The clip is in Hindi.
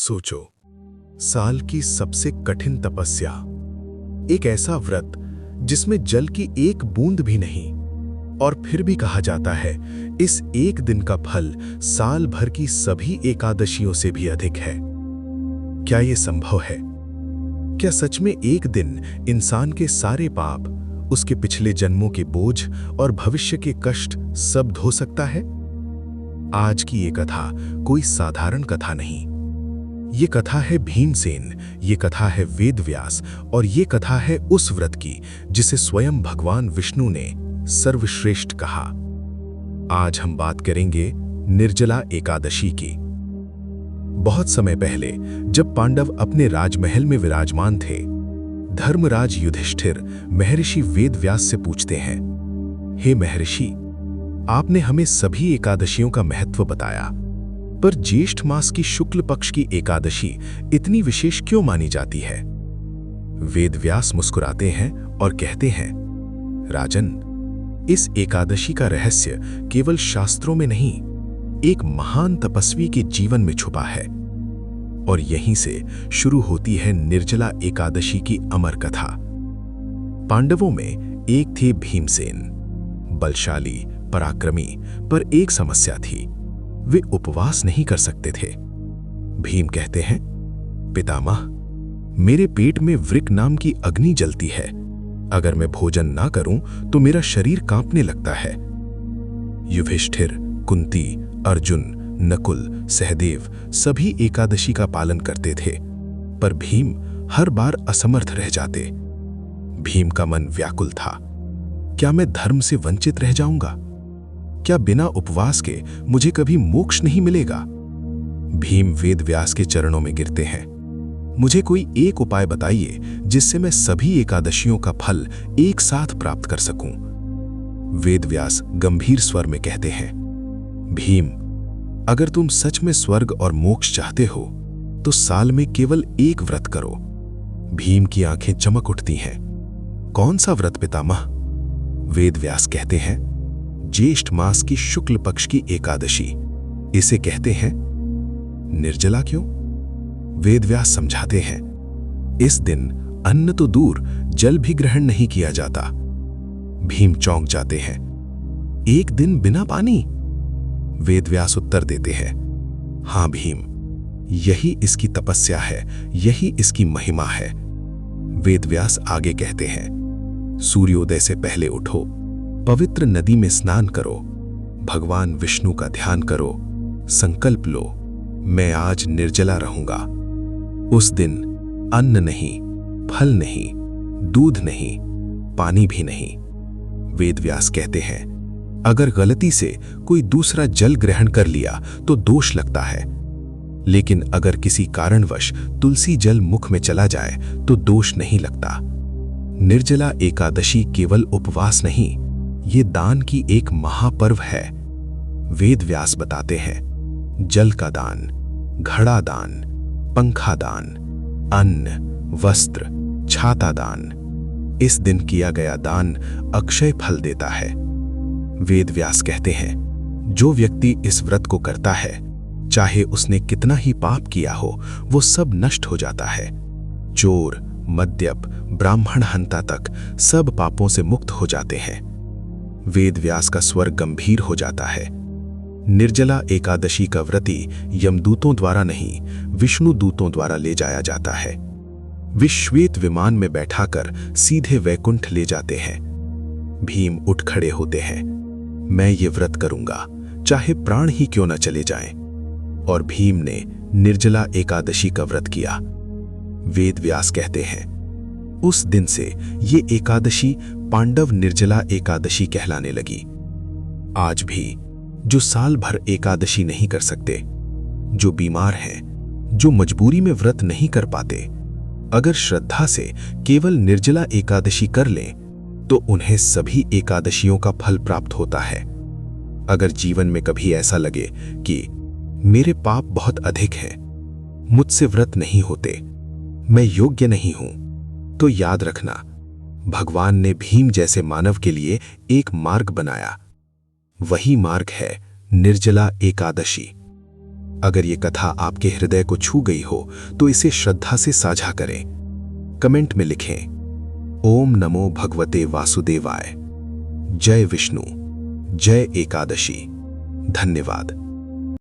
सोचो, साल की सबसे कठिन तपस्या, एक ऐसा व्रत जिसमें जल की एक बूंद भी नहीं, और फिर भी कहा जाता है इस एक दिन का फल साल भर की सभी एकादशियों से भी अधिक है। क्या यह संभव है? क्या सच में एक दिन इंसान के सारे पाप, उसके पिछले जन्मों के बोझ और भविष्य के कष्ट सब धो सकता है? आज की ये कथा कोई साधारण कथा नहीं। ये कथा है भीमसेन, ये कथा है वेदव्यास, और ये कथा है उस व्रत की जिसे स्वयं भगवान विष्णु ने सर्वश्रेष्ठ कहा। आज हम बात करेंगे निर्जला एकादशी की। बहुत समय पहले जब पांडव अपने राजमहल में विराजमान थे, धर्मराज युधिष्ठिर महर्षि वेदव्यास से पूछते हैं, हे महर्षि, आपने हमें सभी एकादशियों का महत्व बताया, पर ज्येष्ठ मास की शुक्ल पक्ष की एकादशी इतनी विशेष क्यों मानी जाती है? वेदव्यास मुस्कुराते हैं और कहते हैं, राजन, इस एकादशी का रहस्य केवल शास्त्रों में नहीं, एक महान तपस्वी के जीवन में छुपा है। और यहीं से शुरू होती है निर्जला एकादशी की अमर कथा। पांडवों में एक थे भीमसेन, बलशाली, पराक्रमी, पर एक समस्या थी, वे उपवास नहीं कर सकते थे। भीम कहते हैं, पितामह, मेरे पेट में वृक नाम की अग्नि जलती है। अगर मैं भोजन ना करूं तो मेरा शरीर कांपने लगता है। युधिष्ठिर, कुंती, अर्जुन, नकुल, सहदेव सभी एकादशी का पालन करते थे, पर भीम हर बार असमर्थ रह जाते। भीम का मन व्याकुल था। क्या मैं धर्म से वंचित रह जाऊंगा? क्या बिना उपवास के मुझे कभी मोक्ष नहीं मिलेगा? भीम वेदव्यास के चरणों में गिरते हैं, मुझे कोई एक उपाय बताइए जिससे मैं सभी एकादशियों का फल एक साथ प्राप्त कर सकूं। वेदव्यास गंभीर स्वर में कहते हैं, भीम, अगर तुम सच में स्वर्ग और मोक्ष चाहते हो तो साल में केवल एक व्रत करो। भीम की आंखें चमक उठती हैं। कौन सा व्रत पितामह? वेदव्यास कहते हैं, ज्येष्ठ मास की शुक्ल पक्ष की एकादशी। इसे कहते हैं निर्जला। क्यों? वेदव्यास समझाते हैं, इस दिन अन्न तो दूर, जल भी ग्रहण नहीं किया जाता। भीम चौंक जाते हैं, एक दिन बिना पानी? वेदव्यास उत्तर देते हैं, हां भीम, यही इसकी तपस्या है, यही इसकी महिमा है। वेदव्यास आगे कहते हैं, सूर्योदय से पहले उठो, पवित्र नदी में स्नान करो, भगवान विष्णु का ध्यान करो, संकल्प लो, मैं आज निर्जला रहूंगा। उस दिन अन्न नहीं, फल नहीं, दूध नहीं, पानी भी नहीं। वेदव्यास कहते हैं, अगर गलती से कोई दूसरा जल ग्रहण कर लिया तो दोष लगता है, लेकिन अगर किसी कारणवश तुलसी जल मुख में चला जाए तो दोष नहीं लगता। निर्जला एकादशी केवल उपवास नहीं, ये दान की एक महापर्व है। वेदव्यास बताते हैं, जल का दान, घड़ा दान, पंखा दान, अन्न, वस्त्र, छाता दान, इस दिन किया गया दान अक्षय फल देता है। वेदव्यास कहते हैं, जो व्यक्ति इस व्रत को करता है, चाहे उसने कितना ही पाप किया हो, वो सब नष्ट हो जाता है। चोर, मद्यप, ब्राह्मण हंता तक सब पापों से मुक्त हो जाते हैं। वेदव्यास का स्वर गंभीर हो जाता है। निर्जला एकादशी का व्रती यमदूतों द्वारा नहीं, विष्णु दूतों द्वारा ले जाया जाता है। वे श्वेत विमान में बैठाकर सीधे वैकुंठ ले जाते हैं। भीम उठ खड़े होते हैं, मैं ये व्रत करूंगा, चाहे प्राण ही क्यों न चले जाएं। और भीम ने निर्जला एकादशी का व्रत किया। वेदव्यास कहते हैं, उस दिन से ये एकादशी पांडव निर्जला एकादशी कहलाने लगी। आज भी जो साल भर एकादशी नहीं कर सकते, जो बीमार हैं, जो मजबूरी में व्रत नहीं कर पाते, अगर श्रद्धा से केवल निर्जला एकादशी कर लें तो उन्हें सभी एकादशियों का फल प्राप्त होता है। अगर जीवन में कभी ऐसा लगे कि मेरे पाप बहुत अधिक हैं, मुझसे व्रत नहीं होते, मैं योग्य नहीं हूं, तो याद रखना, भगवान ने भीम जैसे मानव के लिए एक मार्ग बनाया। वही मार्ग है निर्जला एकादशी। अगर ये कथा आपके हृदय को छू गई हो तो इसे श्रद्धा से साझा करें। कमेंट में लिखें, ओम नमो भगवते वासुदेवाय, जय विष्णु, जय एकादशी। धन्यवाद।